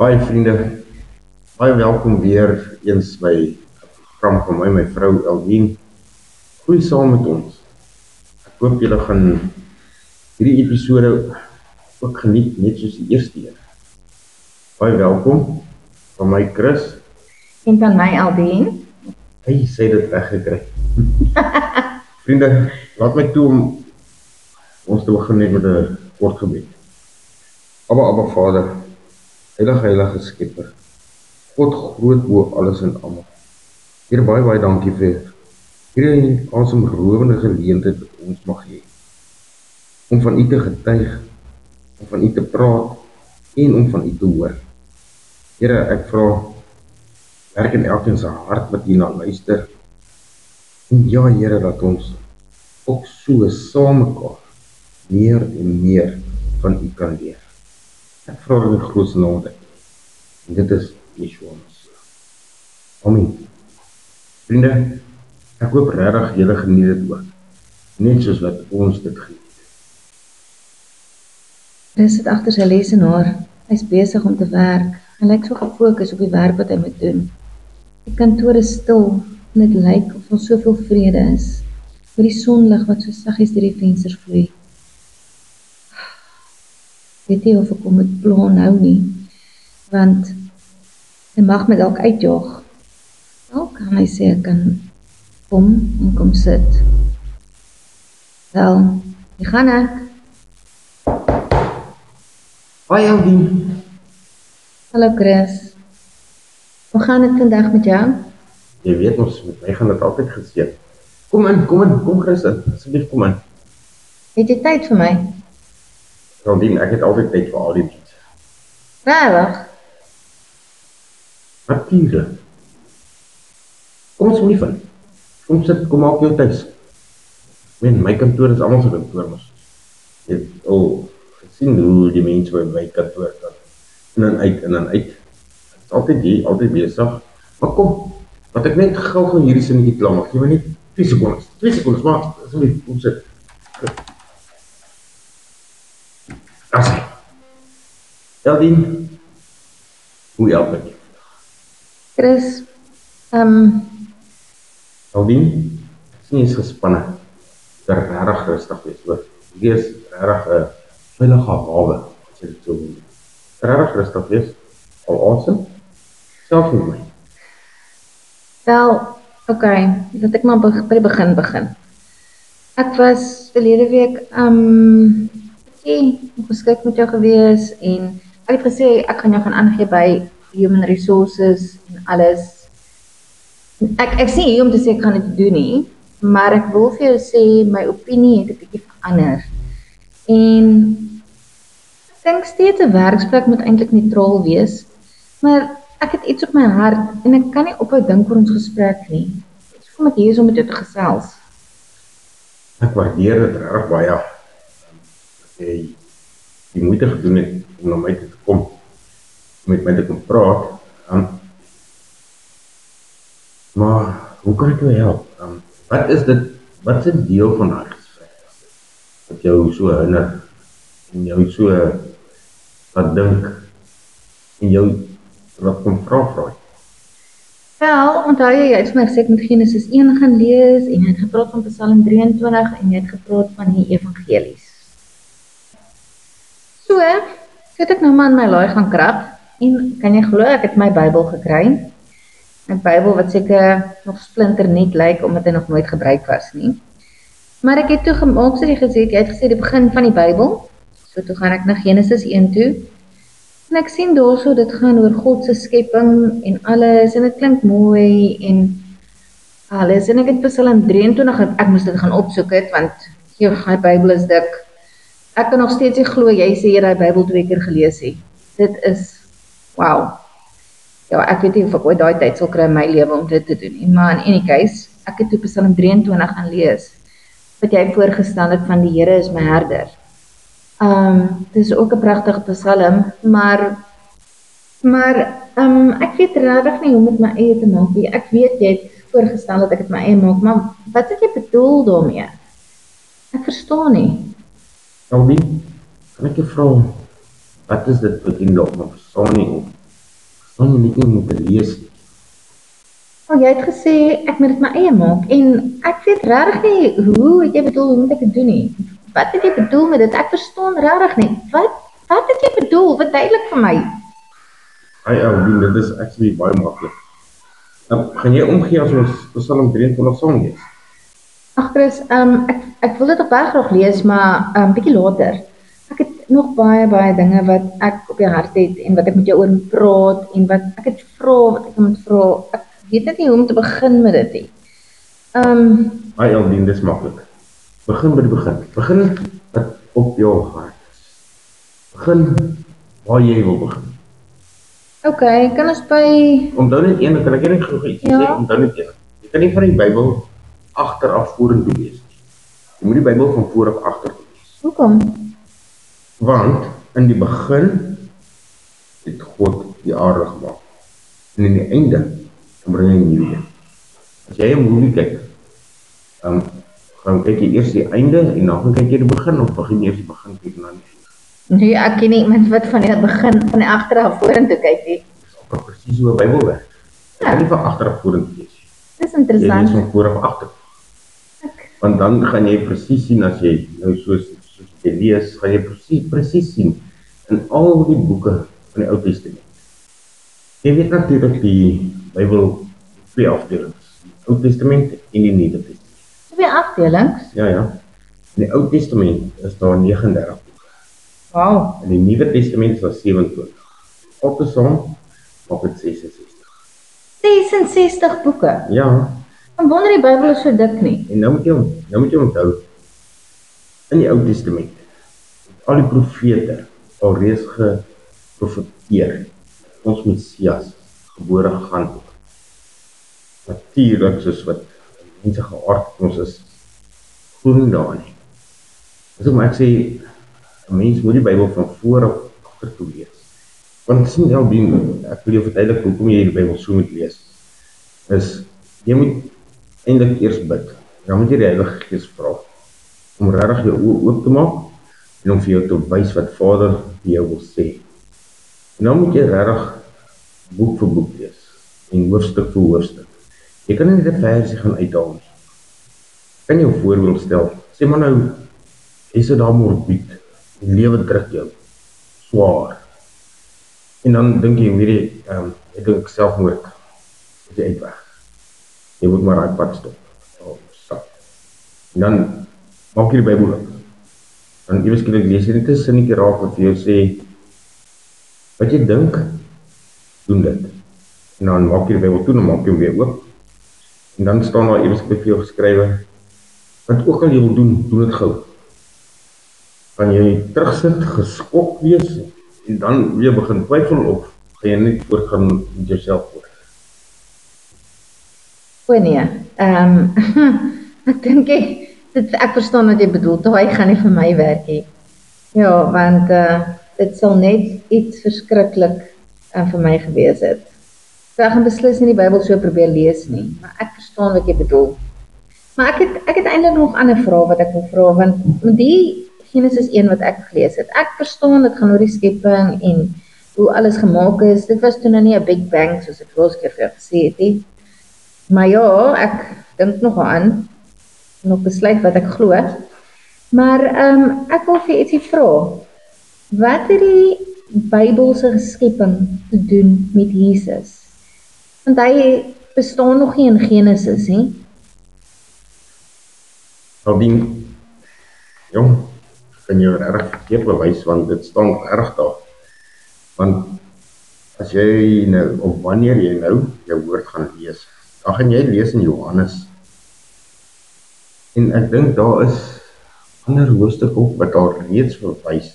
Hi vriende, baie welkom weer eens by 'n program van my vrou Eldien. Groei saam met ons. Ek hoop julle gaan hierdie episode ook geniet net soos die eerste een. Baie welkom van my Chris. En van my Aldien. Hy sê dit reg gekry. Vriende, laat my toe om ons te begin net met 'n kort gebed. Abba Vader, heilige Skepper, God groot bo alles en almal. Here, baie dankie vir hierdie asemrowende geleentheid wat ons mag hê om van U te getuig, om van U te praat en om van U te hoor. Here, ek vra werk in elkeen se hart wat hierna luister. En ja, Here, dat ons ook so saam mekaar meer en meer van U kan leer. Ek vra in die grootste naam dit. En dit is Yeshua. Amen. Vriende, ek hoop regtig julle geniet dit ook. Net soos wat ons dit geniet. Chris sit agter sy lesenaar. Hy's besig om te werk. Hy lyk so gefokus op die werk wat hy moet doen. Die kantoor is stil en dit lyk of daar soveel vrede is. Met die sonlig wat so saggies deur die vensters vloei. Weet nie of ek hom moet pla nou nie, want hy mag my dalk uitjaag. Dalk kan hy sê ek kan kom sit. Wel, hier gaan ek. Hoi Eldien. Hallo Chris. Hoe gaan dit vandag met jou? Jy weet ons, met my gaan dit altyd geseën. Kom Chris, asseblief kom in. Het jy tyd vir my? Eldien, ek het altyd tyd vir al die dienste. Regtig? Natuurlijk. Kom ons nie van. Kom sit, kom maak jou tuis. My kantoor is almal se kantoor, mos. Jy het al gesien hoe die mense by my kantoor kan. In en uit. Het is altyd hier, altyd besig. Maar kom, wat ek net gou van hierdie sinnetjie klaar maak. Gee my net 2 sekondes, maar asseblief, kom sit. Daar sê. Eldien, hoe help ek? Chris, Eldien, ek sien jy is gespanne. Dit is regtig rustig wees, hoor. Hierdie is regtig 'n veilige hawe, as jy dit so noem. Regtig rustig wees, al asem, self met my. wel, okay, laat ek maar by die begin. Ek was verlede week, geskik met jou gewees en ek het gesê ek gaan jou gaan aangee by Human Resources en alles. Ek sê hier om te sê ek gaan dit doen nie, maar ek wil vir jou sê my opinie het 'n bietjie verander. En ek dink steeds 'n werksplek moet eintlik neutraal wees, maar ek het iets op my hart en ek kan nie ophou dink oor ons gesprek nie. Ek voel ek hier is om met jou te gesels. Ek waardeer dit regtig baie. Dat jy die moeite gedoen het om na my toe te kom, om met my te kom praat. Maar hoe kan ek jou help? Wat is dit? Wat is 'n deel van daai gesprek wat jou so hinder en jou so laat dink en jou wat kom vra? Wel, onthou jy het vir my gesê ek moet Genesis 1 gaan lees en jy het gepraat van Psalm 23 en jy het gepraat van die evangelies. So het ek nou maar in my laai gaan krap en kan jy glo ek het my Bybel gekry. 'n Bybel wat seker nog splinter net lyk omdat hy nog nooit gebruik was nie. Maar ek het toe gemaak soos jy gesê het, jy het gesê die begin van die Bybel. So toe gaan ek na Genesis 1 toe. En ek sien daarso dit gaan oor God se skepping en alles en dit klink mooi en alles. En ek het Psalm 23, ek moes dit gaan opsoek het want die Bybel is dik. Ek kan nog steeds nie glo jy sê jy daai Bybel 2 keer gelees het. Dit is wow. Ja, ek weet nie of ek ooit daai tyd sal kry in my lewe om dit te doen nie, maar in any case, ek het toe Psalm 23 gaan lees, wat jy voorgestel het van die Here is my herder. Dit is ook 'n pragtige Psalm, maar ek weet regtig nie hoe om dit my eie te maak nie. Ek weet jy het voorgestel dat ek dit my eie maak, maar wat het jy bedoel daarmee? Ek verstaan nie. Eldien, kan ek jou vra, wat is dit wat jy dalk nog verstaan nie, gaan jy net nie moet lees nie. Jy het gesê ek moet dit my eie maak en ek weet regtig nie hoe het jy bedoel hoe moet ek dit doen nie. Wat het jy bedoel met dit? Ek verstaan regtig nie. Wat het jy bedoel? Verduidelik vir my. Dit is actually baie maklik. Nou, gaan jy omgee as ons Psalm 23 saam lees? Ag Chris, ek wil dit op baie graag lees, maar bietjie later. Ek het nog baie dinge wat ek op die hart het en wat ek met jou oor moet praat en wat ek het vra wat ek moet vra. Ek weet net nie hoe om te begin met dit nie. Aldien, dis maklik. Begin by die begin. Begin wat op jou hart is. Begin waar jy wil begin. OK, kan ons by Onthou net een, kan ek net gou iets sê? Onthou net een. Jy kan nie van die Bybel agteraf vorentoe lees nie. Jy moet die Bybel van voor af agter lees. Hoekom? Want in die begin het God die aarde gemaak. En in die einde dan bring hy 'n nuwe een. As jy 'n movie kyk, gaan kyk jy eers die einde en dan gaan kyk jy die begin of begin jy eers die begin kyk en dan die einde. Nee, ek ken nie iemand wat van die begin van die agteraf vorentoe kyk nie. Dis ook presies hoe 'n Bybel werk. Jy kan nie van agteraf vorentoe lees nie. Dis interessant. Jy lees van voor af agter. Want dan gaan jy presies sien as jy nou soos jy lees, gaan jy presies sien in al die boeke van die Ou Testament. Jy weet natuurlik die Bybel twee afdelings, die Ou Testament en die Nuwe Testament. Twee afdelings? Ja. In die Ou Testament is daar 39 boeke. Wow. In die Nuwe Testament is daar 27. Altesaam maak dit 66. 66 boeke? Ja. Ek wonder die Bybel is so dik nie. En nou moet jy onthou, in die Ou Testament, al die profete alreeds geprofeteer, ons Messias gebore gaan word. Natuurlik soos wat mense geaard ons is, glo nie daarin nie. Dis hoekom ek sê, 'n mens moet die Bybel van voor af agter toe lees. Want sien Aldien, ek wil jou verduidelik hoekom jy die Bybel so moet lees. Is, jy moet eintlik eers bid. Dan moet jy die Heilige Gees vra om regtig jou oë oop te maak en om vir jou te wys wat Vader vir jou wil sê. En dan moet jy regtig boek vir boek lees en hoofstuk vir hoofstuk. Jy kan nie 'n versie gaan uithaal nie. Ek kan jou 'n voorbeeld stel. Sê maar nou, jy sit daar morbied, die lewe druk jou swaar. En dan dink jy, jy dink selfmoord, is jy uitweg. Jy moet maar daai pad stap. En dan maak jy die Bybel op. Dan ewe skielik lees jy net 'n sinnetjie raak wat vir jou sê, wat jy dink, doen dit. En dan maak jy die Bybel toe en maak jy hom weer oop. En dan staan daar ewe skielik vir jou geskrywe, wat ook al jy wil doen, doen dit gou. Kan jy terugsit, geskok wees en dan weer begin twyfel of gaan jy net voortgaan met jouself voor. O nee, ek dink ek verstaan wat jy bedoel, daai gaan nie vir my werk nie. Ja, want dit sal net iets verskriklik vir my gewees het. So ek gaan beslis nie die Bybel so probeer lees nie, maar ek verstaan wat jy bedoel. Maar ek het eintlik nog ander vrae wat ek wil vra, want met die Genesis 1 wat ek gelees het, ek verstaan dit gaan oor die skepping en hoe alles gemaak is. Dit was toe nou nie 'n Big Bang soos ek vorige keer vir jou gesê het nie. Maar ja, ek dink nog aan nog besluit wat ek glo. Maar ek wil vir ietsie vra. Wat het die Bybelse skepping te doen met Jesus? Want hy bestaan nog nie in Genesis nie. Aldien, jong, kan jy regtig verkeerd bewys, want dit staan reg daar. Want as jy nou, of wanneer jy nou jou woord gaan lees, dan gaan jy lees in Johannes. En ek dink daar is ander hoofstuk op wat daar reeds verwys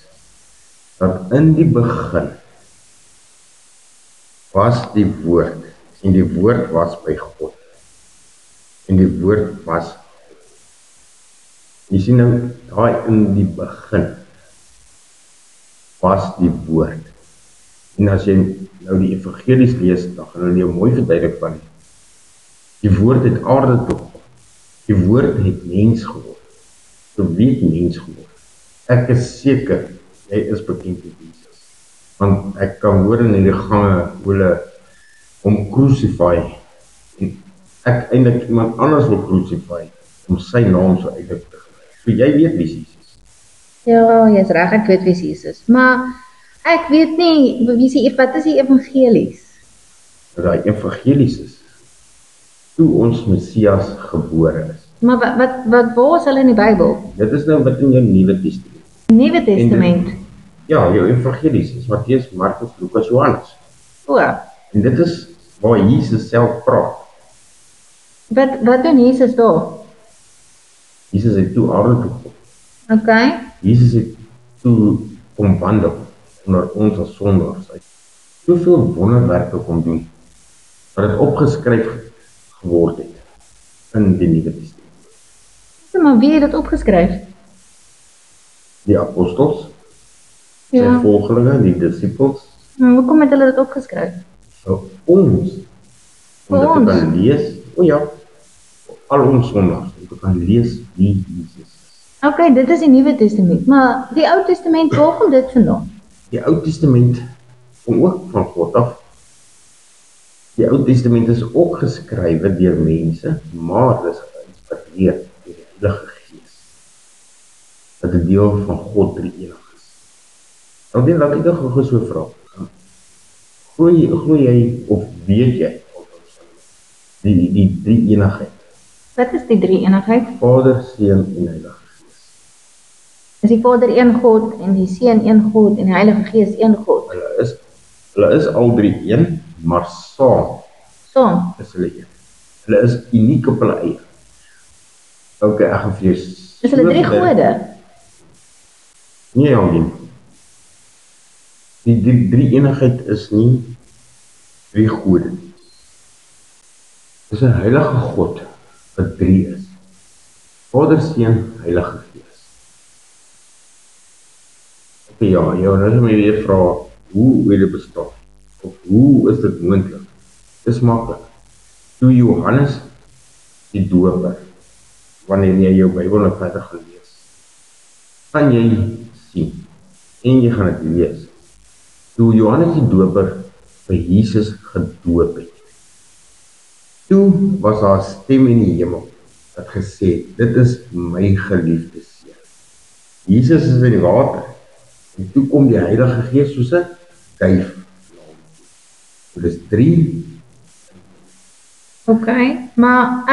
dat in die begin was die woord en die woord was by God en die woord was. Jy sien nou, daar in die begin was die woord. En as jy nou die evangelies lees, dan gaan hulle jou mooi verduidelik van die woord het aarde toe gekom. Die woord het mens geword. So wie het mens geword? Ek is seker, jy is bekend met Jesus. Want ek kan hoor in die gange hoe hulle om crucify en ek eintlik iemand anders wil crucify om sy naam so uitdruk te gebruik. So jy weet wie Jesus is. Ja, jy's reg, ek weet wie Jesus. Maar ek weet nie wat is die evangelies? Dat hy evangelies is. Toe ons Messias gebore is. Maar waar is hulle in die Bybel? Dit is nou wat in jou Nuwe Testament. Nuwe Testament. Ja, jou evangelies is Matteus, Markus, Lukas, Johannes. O, En dit is waar Jesus self praat. wat doen Jesus daar? Jesus het toe aarde toe gekom. Okay. Jesus het toe kom wandel onder ons as sondaars uit. Soveel wonderwerke kom doen, dat het opgeskryf geword het in die Nuwe Testament. Maar wie het dit opgeskryf? Die apostels, sy Ja. volgelinge, die disippels, Maar hoekom het hulle dit opgeskryf? vir ons, om Vir dit te ons? kan lees, al ons sondaars, om te kan lees wie Jesus is. Okay, dit is die Nuwe Testament, maar die Ou Testament, waar kom dit vandaan? Die Ou Testament kom ook van God af. Die Ou Testament is ook geskrywe deur mense, maar dit is geïnspireer deur die Heilige Gees. Dat 'n deel van God drie-enig is. Nou dan laat ek jou gou so vra. Glo jy of weet jy die drie-enigheid? Wat is die drie-eenigheid? Vader, Seun en Heilige Gees. Is die Vader een God en die Seun een God en die Heilige Gees een God? Hulle is al drie een, maar saam Saam. is hulle een. Hulle is uniek op hulle eie. Okay, ek gaan vir jou Is hulle drie gode? Nee, Jongien. Die drie-eenigheid is nie drie gode nie. Dis 'n heilige God wat drie is. Vader, Seun, Heilige Gees. Okay, ja, nou is my weer vra, hoe het dit bestaan? Of hoe is dit moontlik? Dis maklik. Toe Johannes die Doper, wanneer jy jou Bybel nou verder gaan lees, gaan jy sien, en jy gaan dit lees, toe Johannes die Doper vir Jesus gedoop het. Toe was daar 'n stem in die hemel, wat gesê het, dit is my geliefde seun. Jesus is in die water, en toe kom die Heilige Gees soos 'n duif. Dit is drie. Okay, maar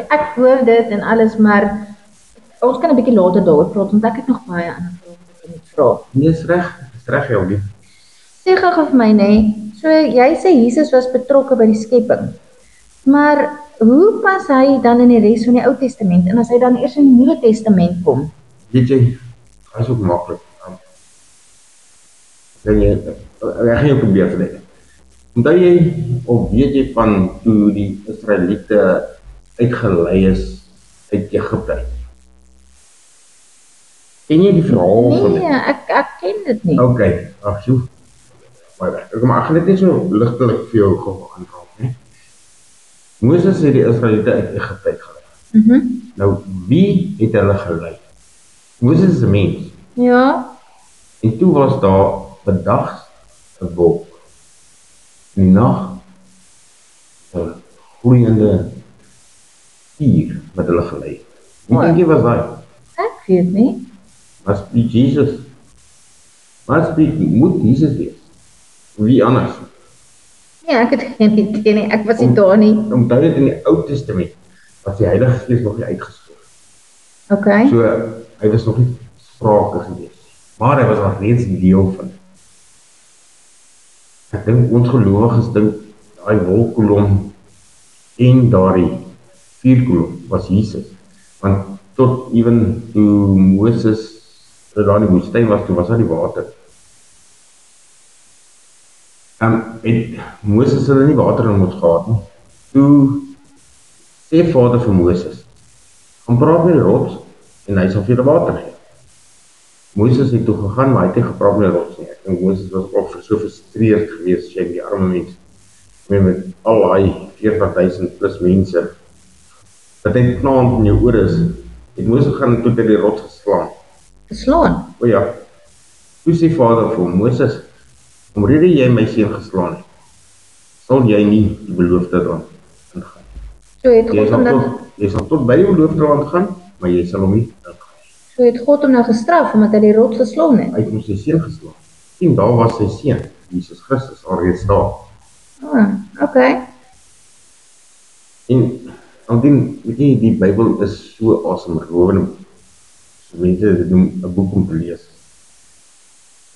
ek hoor dit en alles, maar ons kan 'n bietjie later daaroor praat, want ek het nog baie ander vrae wat ek moet vra. Nee, is reg, Jongien. Sê gou vir my nê, so jy sê Jesus was betrokke by die skepping. Maar hoe pas hy dan in die res van die Ou Testament en as hy dan eers in die Nuwe Testament kom? Weet jy, hy is ook maklik. Ek gaan jou probeer verduidelik. Onthou jy, of weet jy van toe die Israeliete uitgelei is uit Egipte uit? Ken jy die verhaal van dit? Nee, ek ken dit nie. Okay, ag so. Maar ek gaan dit net so ligtelik vir jou gou aanraak, né? Moses het die Israeliete uit Egipte uitgelei. Nou, wie het hulle gelei? Moses is 'n mens. Ja, En toe was daar bedags 'n wolk. In die nag 'n gloeiende vuur wat hulle gelei het. Wie dink jy was daai? ek weet nie. Must be Jesus. Moet Jesus wees. Wie anders? Ja, ek het geen idee nie. Ek was nie daar nie. Onthou dit in die Ou Testament was die Heilige Gees nog nie uitgestort. Okay. So hy was nog nie sprake gewees. Maar hy was al reeds deel van dit. Ek dink ons gelowiges dink daai wolkkolom en daardie vuurkolom was Jesus. Want tot ewen toe Moses daar in die woestyn was, toe was daar die water. Het Moses hulle nie water in ons gehad nie. Toe sê Vader vir Moses, gaan praat met die rots en hy sal vir julle water gee. Moses het toe gegaan, maar hy het nie gepraat met die rots nie. Ek dink Moses was ook so frustreerd geweest, sy die arme mens, met al die 40,000 plus mense, dat hy knaand in jou oor is, het Moses gaan en toe het hy die rots geslaan. Geslaan? O ja, toe sê Vader vir Moses, omrede jy my seun geslaan het, sal jy nie die beloofde land ingaan. So het Jy God hom dan sal tot by die beloofde land gaan, maar jy sal hom nie ingaan. so het God hom nou gestraf omdat hy die rots geslaan het. Hy het hom sy seun geslaan. En daar was sy seun, Jesus Christus, alreeds daar. Okay. En Aldien, weet jy, die Bybel is so asemrowend. So mense dit noem 'n boek om te lees.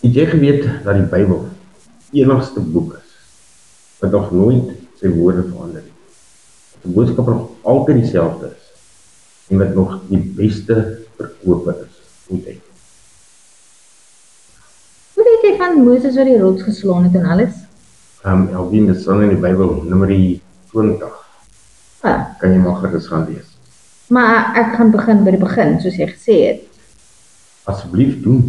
Het jy geweet dat die Bybel die enigste boek is wat nog nooit sy woorde verander het? Dat die boodskap nog altyd dieselfde is en wat nog die beste verkope is ooit. Hoe weet jy van Moses wat die rots geslaan het en alles? Aldien, dit staan in die Bybel, Numeri 20. Kan jy maar gerus gaan lees. Maar ek gaan begin by die begin, soos jy gesê het. Asseblief doen.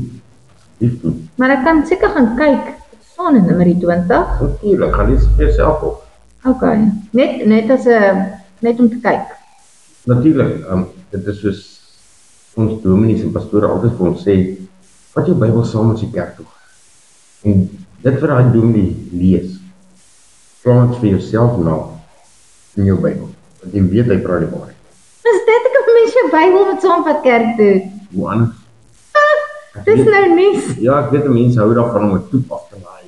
Asseblief doen. Maar ek kan seker gaan kyk, dit staan in Numeri 20. Natuurlijk, gaan lees vir jouself op. Okay. Net om te kyk. Natuurlijk, dit is soos ons dominees en pastore altyd vir ons sê, vat jou Bybel saam met die kerk toe. En dit wat daai dominee lees, slaan dit vir jouself na in jou Bybel. Want jy weet hy praat die waarheid. Is dit ek 'n mens jou Bybel met saamvat kerk toe? Hoe anders? Dis nou nuus. Ja, ek weet mense hou daarvan om 'n toep af te laai.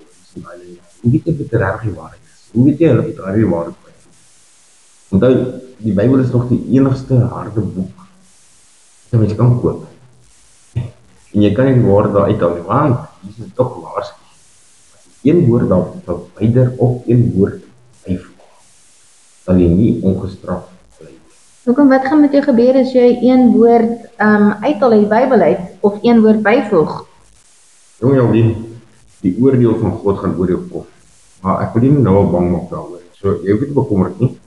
Hoe weet jy of dit regtig die waarheid is? Hoe weet jy hulle het daardie waarheid kry? Onthou, die Bybel is nog die enigste harde boek wat jy kan koop. En jy kan nie die woord daar uithaal nie, want Jesus is toch waarsku. As jy een woord daar verwyder of een woord byvoeg, sal jy nie ongestraf bly. Hoekom, wat gaan met jou gebeur as jy een woord uithaal uit die Bybel uit of een woord byvoeg? Jong jou die oordeel van God gaan oor jou kop. Maar ek wil nie nou al bang maak daaroor. So jy hoef nie te bekommerd nie,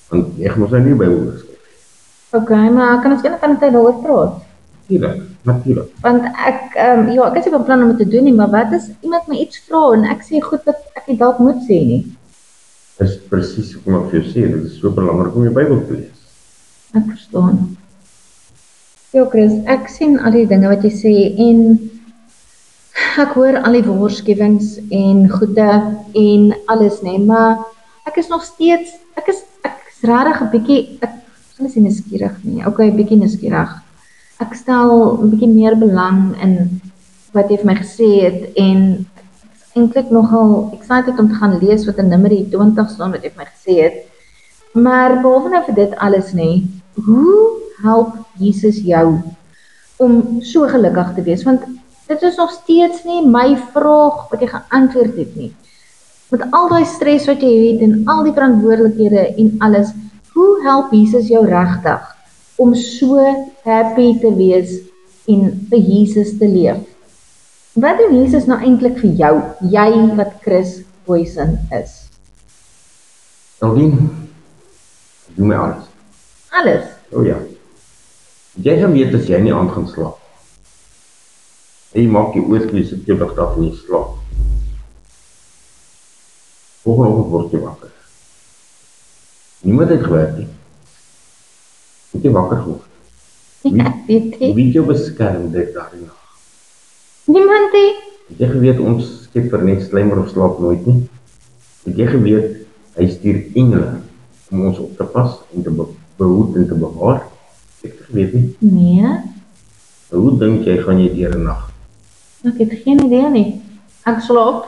want jy gaan ons nou nie die Bybel oorskryf. Okay, maar kan ons enige tyd daaroor praat? Natuurlijk. Want ek is nie van plan om dit te doen nie, maar wat as iemand my iets vra en ek sê goed wat ek nie dalk moet sê nie? Dit is presies hoe ek vir jou sê, dit is so belangrik om jou Bybel te lees. Ek verstaan. Ja, Chris, ek sien al die dinge wat jy sê en ek hoor al die waarskuwings en goede en alles, nee, maar ek is nog steeds, ek is regtig 'n bietjie, ek sal nie sê nuuskierig nie, okay, 'n bietjie nuuskierig. Ek stel 'n bietjie meer belang in wat jy vir my gesê het en eintlik nogal excited om te gaan lees wat in Numeri 20 staan wat jy vir my gesê het. Maar behalwe nou vir dit alles nie, hoe help Jesus jou om so gelukkig te wees? Want dit is nog steeds nie my vraag wat jy geantwoord het nie. Met al die stres wat jy het en al die verantwoordelikhede en alles, hoe help Jesus jou regtig om so happy te wees en vir Jesus te leef? Wat doen Jesus nou eintlik vir jou, jy wat Chris Boysen is? Aldien, doen my alles. Alles? Ja. Jy gaan weet as jy nie aand gaan slaap. Jy maak jy oorskries op jou dag af en jy slaap. Volgende oggend word jy wakker. Niemand het gewerk nie. Moet jy wakker geword. Ja, weet jy. Wie jou beskerm dit daarin? Niemand het. Het jy geweet ons skep net slymer of slaap nooit nie? Het jy geweet hy stuur engele om ons op te pas en te behoed en te bewaar? Het jy geweet nie? Nee, Hoe dink jy gaan jy deur 'n nag? ek het geen idee nie. Ek slaap.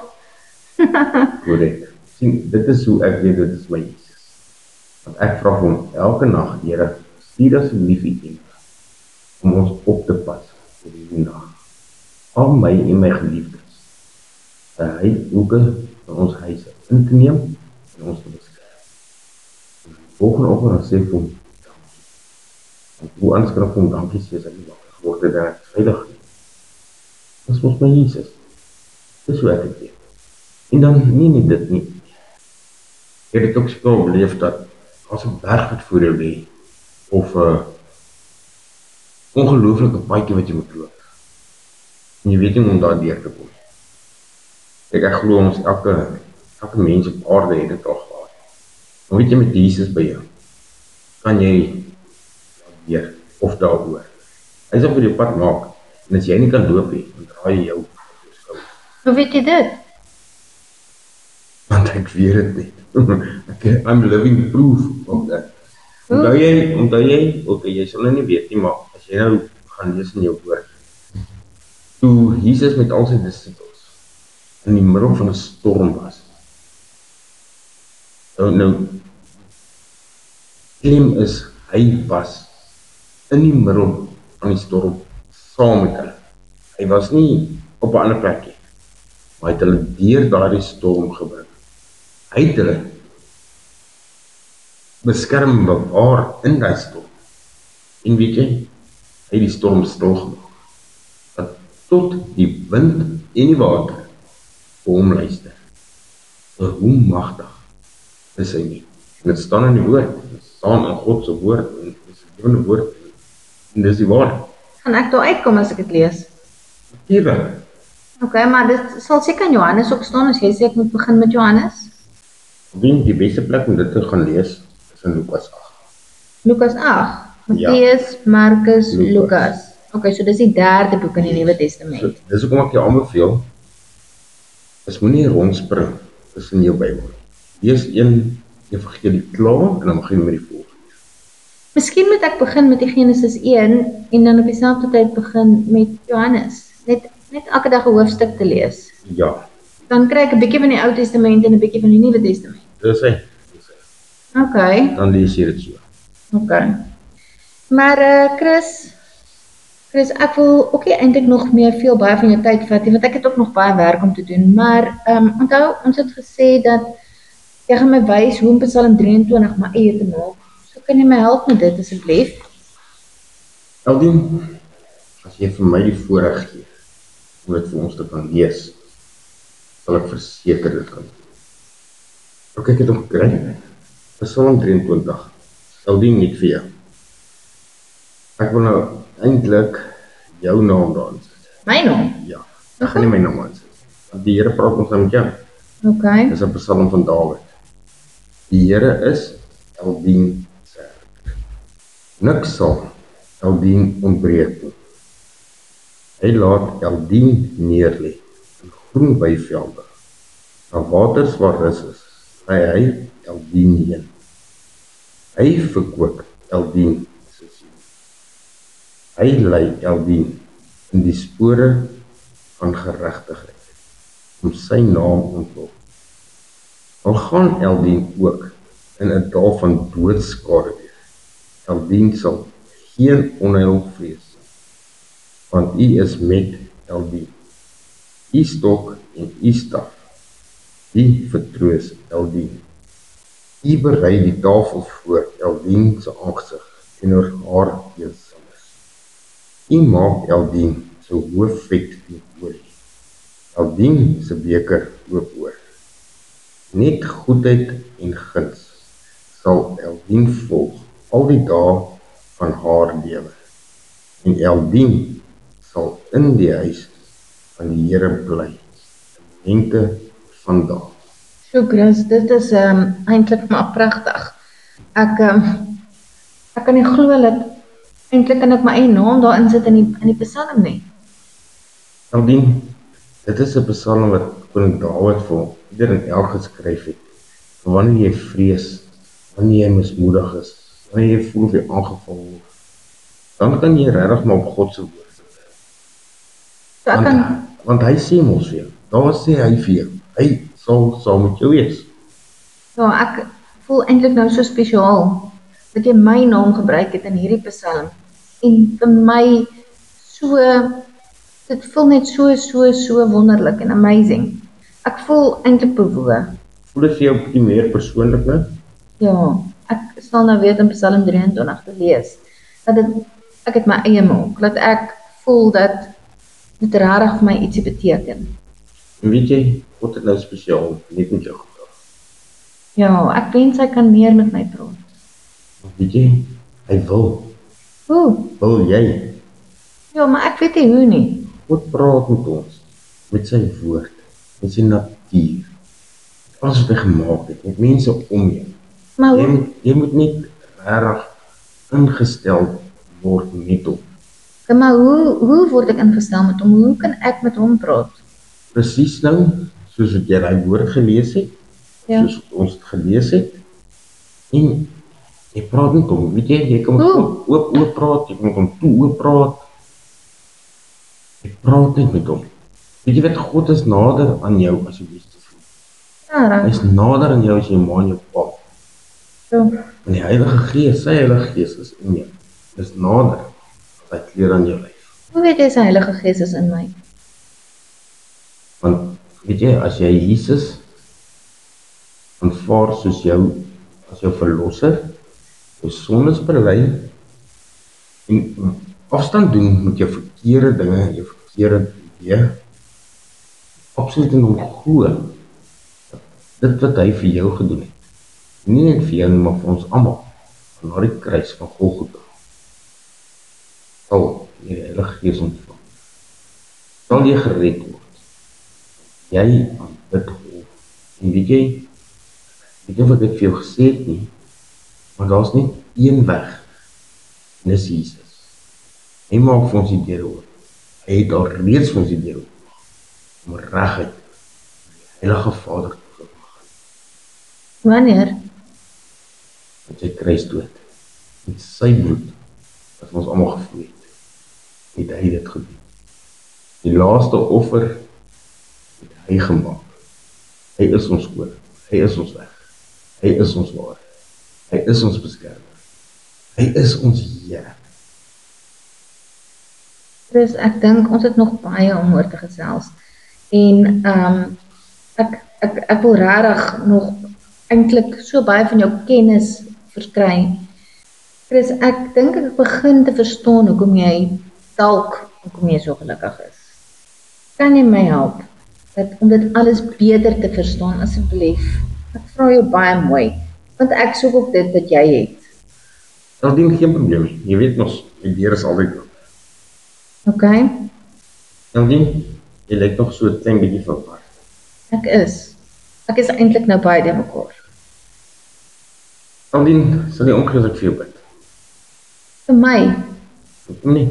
Korrek. Sien, dit is hoe ek weet dit is my Jesus. Want ek vra hom elke nag, Here, stuur asseblief U engele om ons op te pas vir hierdie nag. Al my en my geliefdes, hy hoeke van ons huise in te neem en ons te beskerm. Volgende oggend dan sê ek vir hom, dankie. Want hoe anders kan ek vir hom dankie sê as ek nie wakker geword het en ek is veilig nie. Dis mos my Jesus. Dis hoe ek het weet. En dan nie dit nie. Jy het ook so beleef dat as 'n berg wat voor jou lê, of 'n ongelooflike paadjie wat jy moet loop. En jy weet nie hoe om daar deur te kom. Ek glo ons elke mens op aarde het dit al gehad. Maar weet jy, met Jesus by jou, kan jy weer of daaroor. Hy sal vir jou pad maak. En as jy nie kan loop nie, dan draai jy jou op jou skouer. Hoe weet jy dit? Want ek weet dit nie. I'm living proof of that. Hoe? Onthou jy, okay, jy sal nou nie weet nie, maar as jy nou gaan lees in jou woord, toe Jesus met al sy disippels in die middel van 'n storm was. Nou klem is, hy was in die middel van die storm saam met hulle. Hy was nie op 'n ander plek nie, maar hy het hulle deur daardie storm gebring. Hy het hulle beskerm en bewaar in daai storm. En weet jy, hy het die storm stil gemaak. Dat tot die wind en die water vir hom luister. Maar hoe magtig is hy nie? En dit staan in die woord, dit staan in God se woord, en dit is 'n lewende woord, en dis die waarheid. Gaan ek daar uitkom as ek dit lees? Natuurlik. Okay, maar dit sal seker in Johannes ook staan as jy sê ek moet begin met Johannes. Die beste plek om dit te gaan lees is in Lukas 8. Lukas 8, Ja. Matteus, Markus, Lukas. Lukas. Okay, so dis die derde boek in die Nuwe Testament. So, dis hoekom ek jou aanbeveel, is moenie rondspring tussen jou Bybel. Lees een evangelie klaar en dan begin met die volgende. Miskien moet ek begin met die Genesis 1 en dan op dieselfde tyd begin met Johannes. Net elke dag 'n hoofstuk te lees. Ja, Dan kry ek 'n bietjie van die Ou Testament en 'n bietjie van die Nuwe Testament. dis hy. Okay, Dan lees jy dit so. okay. Maar Chris, ek wil ook nie eintlik nog meer baie van jou tyd vat nie, want ek het ook nog baie werk om te doen. Maar onthou, ons het gesê dat jy gaan my wys hoe om Psalm 23 my eie te maak. So kan jy my help met dit asseblief? Eldien, as jy vir my die voorreg gee om dit vir ons te kan lees, sal ek verseker dit kan doen. Ok, ek het hom gekry. Psalm 23. Eldien nie vir jou. Ek wil nou eintlik jou naam daarin sit. My naam? Ja, ek gaan nie my naam aansit. Want die Here praat ons nou met jou. Okay. Dis 'n Psalm van Dawid. Die Here is Eldien se herder. Niks sal Eldien ontbreek nie. Hy laat Eldien neerlê in groen weivelde. Na waters waar rus is, lei hy Eldien heen. Hy verkoop Eldien se siel. Hy lei Eldien in die spore van geregtigheid, om sy naam ontloop. Al gaan Eldien ook in 'n dal van doodskade wees, Eldien sal geen onheil vrees, want U is met Eldien. U stok en U staf, die vertroos Eldien. U berei die tafel voor Eldien se aangesig teenoor haar eensames. U maak Eldien se hoof vet met olie. Eldien se beker loop oor. Net goedheid en guns sal Eldien volg al die dae van haar lewe. En Eldien sal in die huis van die Here bly, in lengte van dae. So Chris, dit is eintlik maar pragtig. Ek kan nie glo dat eintlik kan ek my eie naam daar insit in die Psalm nie. Eldien, dit is 'n Psalm wat koning Dawid vir ieder en elk geskryf het. Vir wanneer jy vrees, wanneer jy mismoedig is, wanneer jy voel of jy aangeval word, dan kan jy regtig maar op God se woord sit. So ek kan Want hy sê mos vir jou, daar sê hy vir jou, hy sal saam met jou wees. ja, ek voel eintlik nou so spesiaal dat jy my naam gebruik het in hierdie Psalm en vir my so dit voel net so wonderlik en amazing. Ek voel eintlik bewoe. Voel dit vir jou 'n bietjie meer persoonlik nou? Ja, ek sal nou weet in Psalm 23 te lees dat ek het my eie maak, dat ek voel dat dit regtig vir my ietsie beteken. En weet jy, God het nou spesiaal net met jou gepraat. Ja, ek wens hy kan meer met my praat. Want weet jy, hy Hoe? wil jy. Ja, maar ek weet nie hoe nie. God praat met ons, met sy woord, met sy natuur, alles wat hy gemaak het, met mense om jou. Maar Jy moet net regtig ingestel word met hom. Maar hoe word ek ingestel met hom? Hoe kan ek met hom praat? Presies nou, soos wat jy daai woord gelees het, Ja. soos ons het gelees het, en jy praat met hom, weet jy kan met God oop praat, jy kan met hom toe oop praat, jy praat net met hom. Weet jy wat, God is nader aan jou as jy Jesus voel. Ja, Hy is nader aan jou as jy ma en jou pa. so. En die Heilige Gees, sy Heilige Gees is in jou. Is nader as hy kleer aan jou lyf. Hoe weet jy sy Heilige Gees is in my? Want weet jy, as jy Jesus aanvaar soos as jou verlosser, jou sondes bely en afstand doen met jou verkeerde dinge, jou verkeerde idee, absoluut in hom glo, dit wat hy vir jou gedoen het, nie net vir jou nie, maar vir ons almal, na die kruis van Golgotha, sal jy die Heilige Gees ontvang, sal jy gered word, jy aanbid God, en weet jy of ek dit vir jou gesê het nie, maar daar is net een weg, en dis Jesus. Hy maak vir ons die deur oop. Hy het al reeds vir ons die deur oop, om reguit die Heilige Vader toe te gaan. Wanneer? Met sy kruisdood, met sy bloed, wat ons almal gevloei het hy dit gedoen. Die laaste offer het hy gemaak. Hy is ons koning, hy is ons weg, hy is ons waarheid, hy is ons beskermer, hy is ons Here. Dus ek dink ons het nog baie om oor te gesels. En ek wil regtig nog eintlik so baie van jou kennis verkry. Chris, ek dink ek begin te verstaan hoekom jy so gelukkig is. Kan jy my help om dit alles beter te verstaan asseblief? Ek vra jou baie mooi, want ek soek op dit wat jy het. Daar dien geen probleem nie. Jy weet mos, die deur is altyd oop. Okay? Jandien, jy lyk nog so 'n klein bietjie verward. Ek is eintlik nou baie de mekaar. Jandien, sal jy omgee as ek vir jou bid? Vir my, Hoekom nie?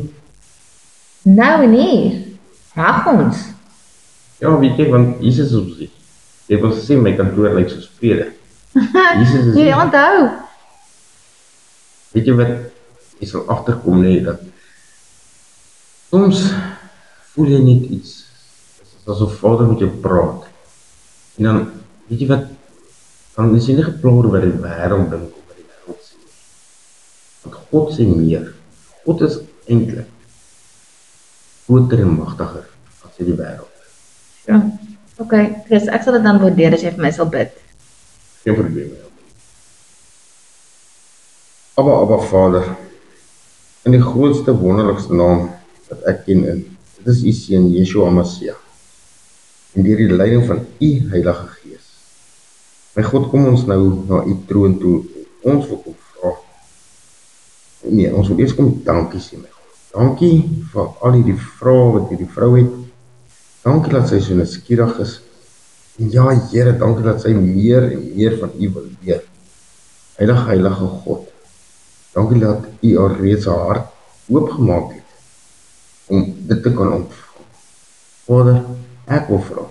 nou en hier, mag ons. Ja, weet jy, want Jesus is op sich. Jy het ons gesê, my kantoor lyk soos vrede. Jesus is Jy hier. onthou. Weet jy wat, jy sal agterkom nie, dat soms voel jy net iets, asof Vader met jou praat, en dan, weet jy wat, dan is jy nie geplaag oor die wêreld dink, of wat die wêreld sê, want God sê meer, God is eintlik groter en magtiger, as die wêreld. Ja, okay, Chris, ek sal dit dan waardeer as jy vir my sal bid. Geen probleem nie. Abba Vader, in die grootste wonderlikste naam wat ek ken in, dit is u seun Yeshua Mashiach, en deur die leiding van u Heilige Gees. My God, kom ons nou na u troon toe, ons wil kom vra. Nee, ons wil eers kom dankie sê, my God. Dankie vir al die vrae wat hierdie vrou het. Dankie dat sy so nuuskierig is. En ja, Here, dankie dat sy meer en meer van u wil leer. Heilige God, dankie dat u haar reeds haar hart oopgemaak het, om dit te kan ontvang. Vader, ek wil vra,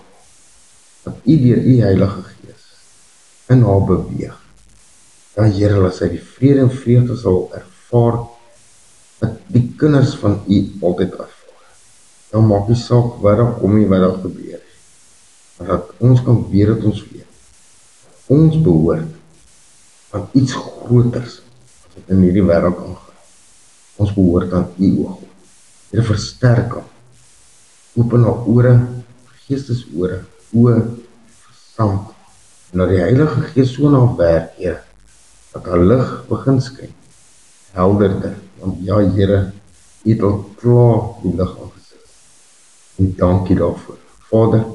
dat u deur u Heilige Gees in haar beweeg. Ja, Here, laat sy die vrede en vreugde sal ervaar, dat die kinders van u altyd ervaar. Ja, maak nie saak wat daar kom nie, wat daar gebeur, maar dat ons kan weet dat ons weet. Ons behoort aan iets groters, as het in hierdie wêreld aangaan. Ons behoort aan u, o God. Here, versterk hom. Open haar ore, geestesore, oë, verstand, en dat die Heilige Gees so na werk, Here, dat haar lig begin skyn, helderder, want ja, Here, u het al klaar die lig aangesit, en dankie daarvoor. Vader,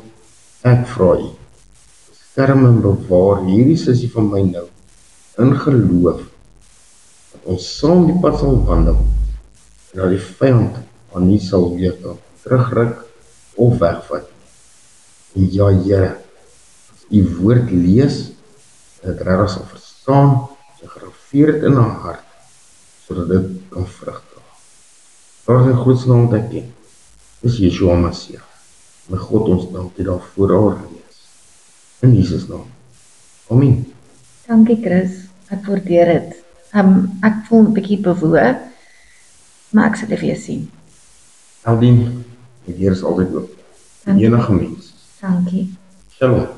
ek vra u, beskerm en bewaar hierdie sussie van my nou, in geloof, dat ons saam die pad sal wandel, en dat die vyand aan nie sal weer kan terugryk of wegvat. En ja, Here, as u woord lees, en het regtig sal verstaan, en gegraveer het in haar hart, sodat dit kan vrug dra. Daar is 'n grootste naam wat ek ken, dis Yeshua Mashiach. My God, ons dankie daarvoor al reeds. In Jesus naam. Amen. Dankie Chris, ek waardeer dit. Ek voel 'n bietjie bewoe, maar ek sal dit weer sien. Eldien, die deur is altyd oop. Dankie. Enige mens. Dankie. Shalom.